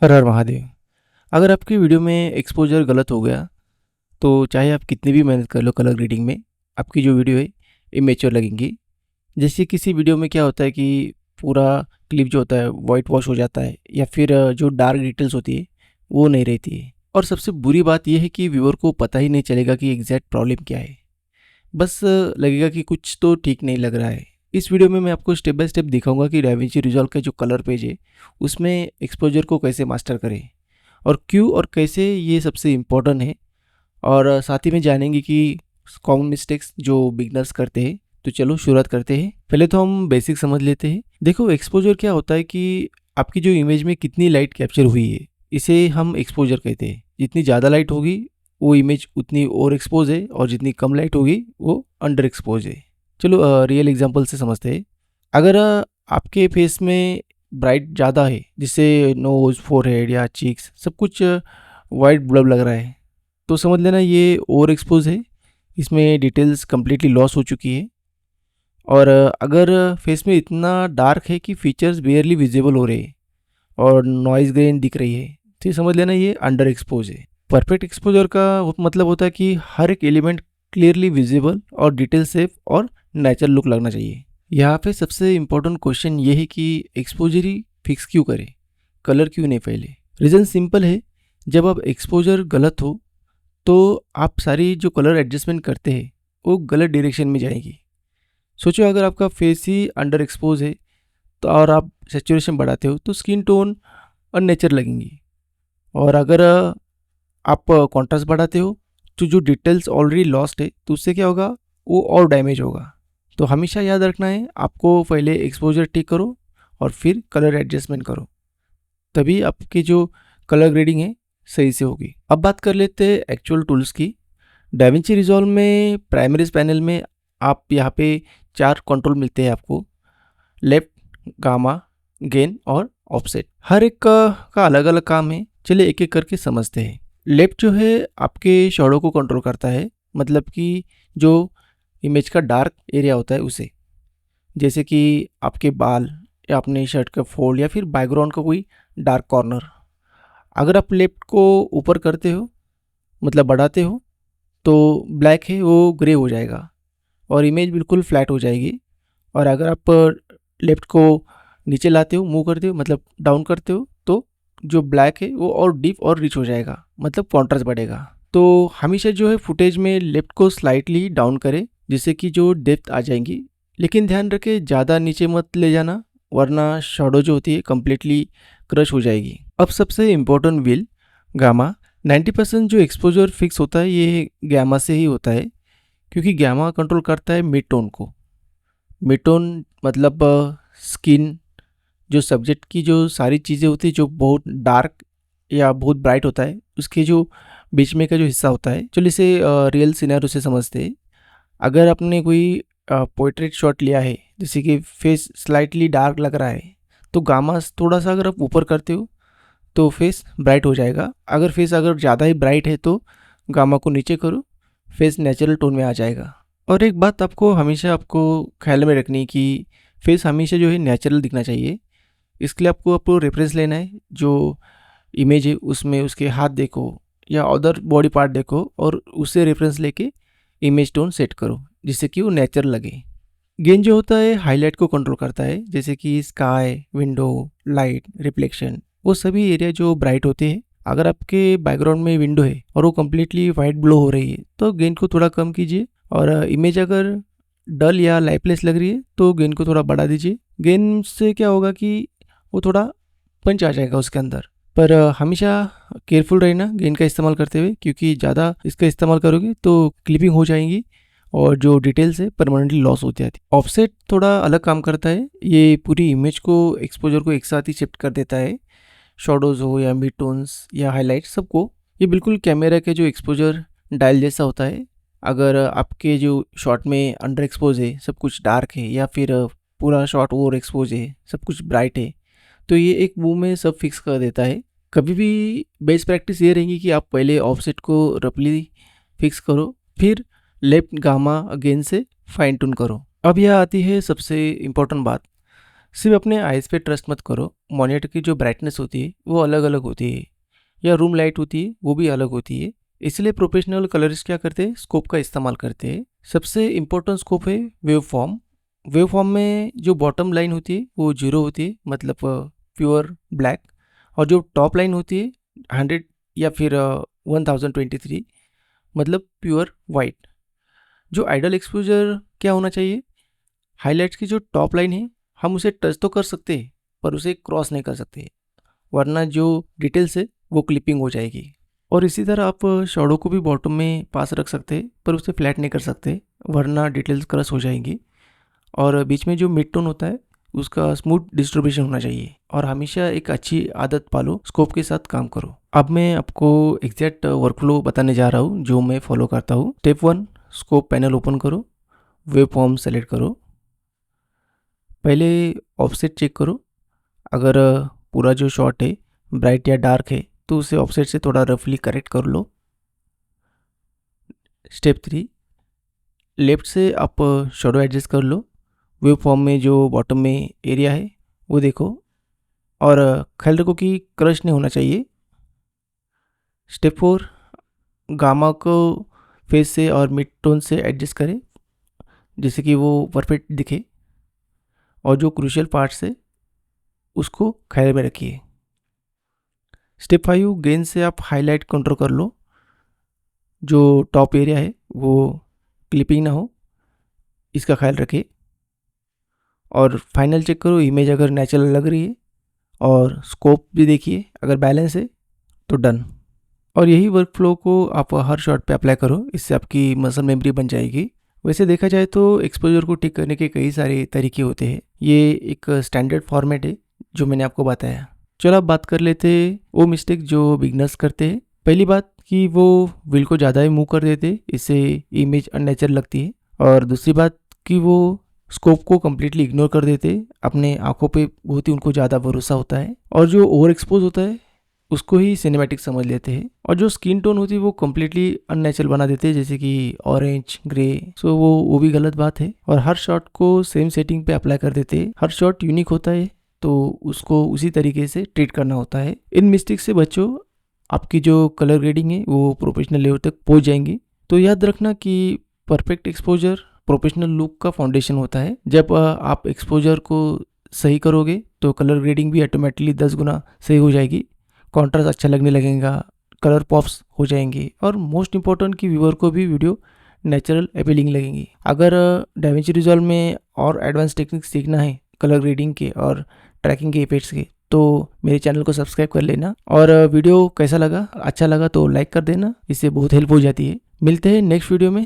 हर हर महादेव। अगर आपकी वीडियो में एक्सपोज़र गलत हो गया, तो चाहे आप कितनी भी मेहनत कर लो कलर ग्रेडिंग में, आपकी जो वीडियो है इमेच्योर लगेंगी। जैसे किसी वीडियो में क्या होता है कि पूरा क्लिप जो होता है व्हाइट वॉश हो जाता है या फिर जो डार्क डिटेल्स होती है, वो नहीं रहती है। और सबसे बुरी बात ये है कि व्यूअर को पता ही नहीं चलेगा कि एग्ज़ैक्ट प्रॉब्लम क्या है। बस लगेगा कि कुछ तो ठीक नहीं लग रहा है। इस वीडियो में मैं आपको स्टेप बाय स्टेप दिखाऊँगा कि डाविंची रिज़ॉल्व का जो कलर पेज है, उसमें एक्सपोज़र को कैसे मास्टर करें। और क्यों और कैसे ये सबसे इम्पोर्टेंट है। और साथ ही में जानेंगे कि कॉमन मिस्टेक्स जो बिगनर्स करते हैं। तो चलो शुरुआत करते हैं। पहले तो हम बेसिक समझ लेते हैं। देखो एक्सपोजर क्या होता है कि आपकी जो इमेज में कितनी लाइट कैप्चर हुई है, इसे हम एक्सपोजर कहते हैं। जितनी ज़्यादा लाइट होगी वो इमेज उतनी ओवर एक्सपोज है, और जितनी कम लाइट होगी वो अंडर एक्सपोज है। चलो रियल एग्जांपल से समझते हैं। अगर आपके फेस में ब्राइट ज़्यादा है, जिससे नोज, फोरहेड या चीक्स सब कुछ वाइट ब्लब लग रहा है, तो समझ लेना ये ओवर एक्सपोज है। इसमें डिटेल्स कम्प्लीटली लॉस हो चुकी है। और अगर फेस में इतना डार्क है कि फीचर्स बेयरली विजिबल हो रहे हैं और नॉइज ग्रेन दिख रही है, तो ये समझ लेना ये अंडर एक्सपोज है। परफेक्ट एक्सपोजर का मतलब होता है कि हर एक एलिमेंट क्लियरली विजिबल और डिटेल सेफ और नेचुरल लुक लगना चाहिए। यहाँ पे सबसे इम्पोर्टेंट क्वेश्चन ये है कि एक्सपोजर ही फिक्स क्यों करें, कलर क्यों नहीं पहले। रीज़न सिंपल है, जब आप एक्सपोजर गलत हो तो आप सारी जो कलर एडजस्टमेंट करते हैं वो गलत डायरेक्शन में जाएगी। सोचो अगर आपका फेस ही अंडर एक्सपोज है तो और आप सेचुरेशन बढ़ाते हो तो स्किन टोन अननेचुरल लगेंगी। और अगर आप कॉन्ट्रास्ट बढ़ाते हो तो जो डिटेल्स ऑलरेडी लॉस्ट है तो उससे क्या होगा, वो और डैमेज होगा। तो हमेशा याद रखना है, आपको पहले एक्सपोजर ठीक करो और फिर कलर एडजस्टमेंट करो, तभी आपकी जो कलर ग्रेडिंग है सही से होगी। अब बात कर लेते हैं एक्चुअल टूल्स की। डाविंची रिजॉल्व में प्राइमरीज पैनल में आप यहाँ पे 4 कंट्रोल मिलते हैं आपको। लेफ्ट, गामा, गेन और ऑफसेट। हर एक का अलग अलग काम है। चलिए एक एक करके समझते हैं। लेफ्ट जो है आपके शैडो को कंट्रोल करता है, मतलब कि जो इमेज का डार्क एरिया होता है उसे, जैसे कि आपके बाल या अपने शर्ट का फोल्ड या फिर बैकग्राउंड का कोई डार्क कॉर्नर। अगर आप लेफ्ट को ऊपर करते हो, मतलब बढ़ाते हो, तो ब्लैक है वो ग्रे हो जाएगा और इमेज बिल्कुल फ्लैट हो जाएगी। और अगर आप लेफ्ट को नीचे लाते हो, मूव करते हो, मतलब डाउन करते हो, तो जो ब्लैक है वो और डीप और रिच हो जाएगा, मतलब कॉन्ट्रास्ट बढ़ेगा। तो हमेशा जो है फुटेज में लेफ्ट को स्लाइटली डाउन करें, जिससे कि जो डेप्थ आ जाएंगी। लेकिन ध्यान रखें ज़्यादा नीचे मत ले जाना, वरना शैडो जो होती है कम्प्लीटली क्रश हो जाएगी। अब सबसे इम्पोर्टेंट व्हील गामा। 90% जो एक्सपोजर फिक्स होता है ये गैमा से ही होता है, क्योंकि गैमा कंट्रोल करता है मिड टोन को। मिड टोन मतलब स्किन, जो सब्जेक्ट की जो सारी चीज़ें होती है जो बहुत डार्क या बहुत ब्राइट होता है, उसके जो बीच में का जो हिस्सा होता है। चलिए इसे रियल सिनेरियो से समझते हैं। अगर आपने कोई पोर्ट्रेट शॉट लिया है, जैसे कि फेस स्लाइटली डार्क लग रहा है, तो गामा थोड़ा सा अगर आप ऊपर करते हो तो फेस ब्राइट हो जाएगा। अगर फेस अगर ज़्यादा ही ब्राइट है तो गामा को नीचे करो, फेस नेचुरल टोन में आ जाएगा। और एक बात आपको हमेशा आपको ख्याल में रखनी है कि फेस हमेशा जो है नेचुरल दिखना चाहिए। इसके लिए आपको रेफरेंस लेना है, जो इमेज है उसमें उसके हाथ देखो या अदर बॉडी पार्ट देखो और उससे रेफरेंस लेके इमेज टोन सेट करो, जिससे कि वो नेचुरल लगे। गेन जो होता है हाईलाइट को कंट्रोल करता है, जैसे कि स्काई, विंडो, लाइट, रिफ्लेक्शन, वो सभी एरिया जो ब्राइट होते हैं। अगर आपके बैकग्राउंड में विंडो है और वो कम्प्लीटली वाइट ब्लो हो रही है तो गेन को थोड़ा कम कीजिए। और इमेज अगर डल या लाइफलेस लग रही है तो गेन को थोड़ा बढ़ा दीजिए। गेन से क्या होगा कि वो थोड़ा पंच आ जाएगा उसके अंदर। पर हमेशा केयरफुल रहना गेन का इस्तेमाल करते हुए, क्योंकि ज़्यादा इसका इस्तेमाल करोगे तो क्लिपिंग हो जाएगी और जो डिटेल्स है परमानेंटली लॉस हो जाती है। ऑफसेट थोड़ा अलग काम करता है, ये पूरी इमेज को, एक्सपोजर को एक साथ ही शिफ्ट कर देता है। शॉडोज हो या मिड टोन्स या हाईलाइट, सबको। ये बिल्कुल कैमरा के जो एक्सपोजर डायल जैसा होता है। अगर आपके जो शॉट में अंडर एक्सपोज है, सब कुछ डार्क है, या फिर पूरा शॉट ओवर एक्सपोज है, सब कुछ ब्राइट है, तो ये एक मूव में सब फिक्स कर देता है। कभी भी बेस्ट प्रैक्टिस ये रहेगी कि आप पहले ऑफसेट को रफली फिक्स करो, फिर लेफ्ट गामा अगेन से फाइन ट्यून करो। अब यह आती है सबसे इम्पोर्टेंट बात, सिर्फ अपने आइज़ पे ट्रस्ट मत करो, मॉनिटर की जो ब्राइटनेस होती है वो अलग अलग होती है, या रूम लाइट होती है वो भी अलग होती है। इसलिए प्रोफेशनल कलरिस्ट क्या करते हैं, स्कोप का इस्तेमाल करते हैं। सबसे इम्पोर्टेंट स्कोप है वेव फॉर्म। वेव फॉर्म में जो बॉटम लाइन होती है वो 0 होती है, मतलब प्योर ब्लैक, और जो टॉप लाइन होती है 100 या फिर 1023, मतलब प्योर वाइट। जो आइडल एक्सपोजर क्या होना चाहिए, हाइलाइट्स की जो टॉप लाइन है हम उसे टच तो कर सकते हैं पर उसे क्रॉस नहीं कर सकते, वरना जो डिटेल्स है वो क्लिपिंग हो जाएगी। और इसी तरह आप शैडो को भी बॉटम में पास रख सकते हैं पर उसे फ्लैट नहीं कर सकते, वरना डिटेल्स क्रश हो जाएंगी। और बीच में जो मिड टोन होता है उसका स्मूथ डिस्ट्रीब्यूशन होना चाहिए। और हमेशा एक अच्छी आदत पालो, स्कोप के साथ काम करो। अब मैं आपको एग्जैक्ट वर्कफ्लो बताने जा रहा हूँ जो मैं फॉलो करता हूँ। स्टेप 1, स्कोप पैनल ओपन करो, वेव फॉर्म सेलेक्ट करो। पहले ऑफसेट चेक करो, अगर पूरा जो शॉट है ब्राइट या डार्क है तो उसे ऑफसेट से थोड़ा रफली करेक्ट कर लो। स्टेप 3, लेफ्ट से आप शैडो एडजस्ट कर लो। वेव फॉर्म में जो बॉटम में एरिया है वो देखो, और ख्याल रखो कि क्रश नहीं होना चाहिए। स्टेप 4, गामा को फेस से और मिड टोन से एडजस्ट करें जिससे कि वो परफेक्ट दिखे, और जो क्रूशियल पार्ट्स है उसको ख्याल में रखिए। स्टेप 5, गेन से आप हाईलाइट कंट्रोल कर लो, जो टॉप एरिया है वो क्लिपिंग ना हो इसका ख्याल रखिए। और फाइनल चेक करो, इमेज अगर नेचुरल लग रही है, और स्कोप भी देखिए, अगर बैलेंस है तो डन। और यही वर्कफ्लो को आप हर शॉट पे अप्लाई करो, इससे आपकी मसल मेमोरी बन जाएगी। वैसे देखा जाए तो एक्सपोजर को ठीक करने के कई सारे तरीके होते हैं, ये एक स्टैंडर्ड फॉर्मेट है जो मैंने आपको बताया। चलो अब बात कर लेते वो मिस्टेक जो बिगनर्स करते हैं। पहली बात कि वो व्हील को ज़्यादा ही मूव कर देते, इससे इमेज अननेचुरल लगती है। और दूसरी बात कि वो स्कोप को कम्प्लीटली इग्नोर कर देते, अपने आंखों पे बहुत ही उनको ज़्यादा भरोसा होता है, और जो ओवर एक्सपोज होता है उसको ही सिनेमैटिक समझ लेते हैं। और जो स्किन टोन होती है वो कम्प्लीटली अननेचुरल बना देते हैं, जैसे कि ऑरेंज, ग्रे। सो वो भी गलत बात है। और हर शॉट को सेम सेटिंग पे अप्लाई कर देते हैं। हर शॉट यूनिक होता है तो उसको उसी तरीके से ट्रीट करना होता है। इन मिस्टेक से बचो, आपकी जो कलर ग्रेडिंग है वो प्रोफेशनल लेवल तक पहुंच जाएंगी। तो याद रखना कि परफेक्ट एक्सपोजर प्रोफेशनल लुक का फाउंडेशन होता है। जब आप एक्सपोजर को सही करोगे तो कलर ग्रेडिंग भी ऑटोमेटिकली 10 गुना सही हो जाएगी, कॉन्ट्रास्ट अच्छा लगने लगेगा, कलर पॉप्स हो जाएंगे, और मोस्ट इंपॉर्टेंट कि व्यूअर को भी वीडियो नेचुरल अपीलिंग लगेंगी। अगर डाविंची रिजॉल्व में और एडवांस टेक्निक सीखना है कलर ग्रेडिंग के और ट्रैकिंग के इफेक्ट्स के, तो मेरे चैनल को सब्सक्राइब कर लेना। और वीडियो कैसा लगा, अच्छा लगा तो लाइक कर देना, इससे बहुत हेल्प हो जाती है। मिलते हैं नेक्स्ट वीडियो में,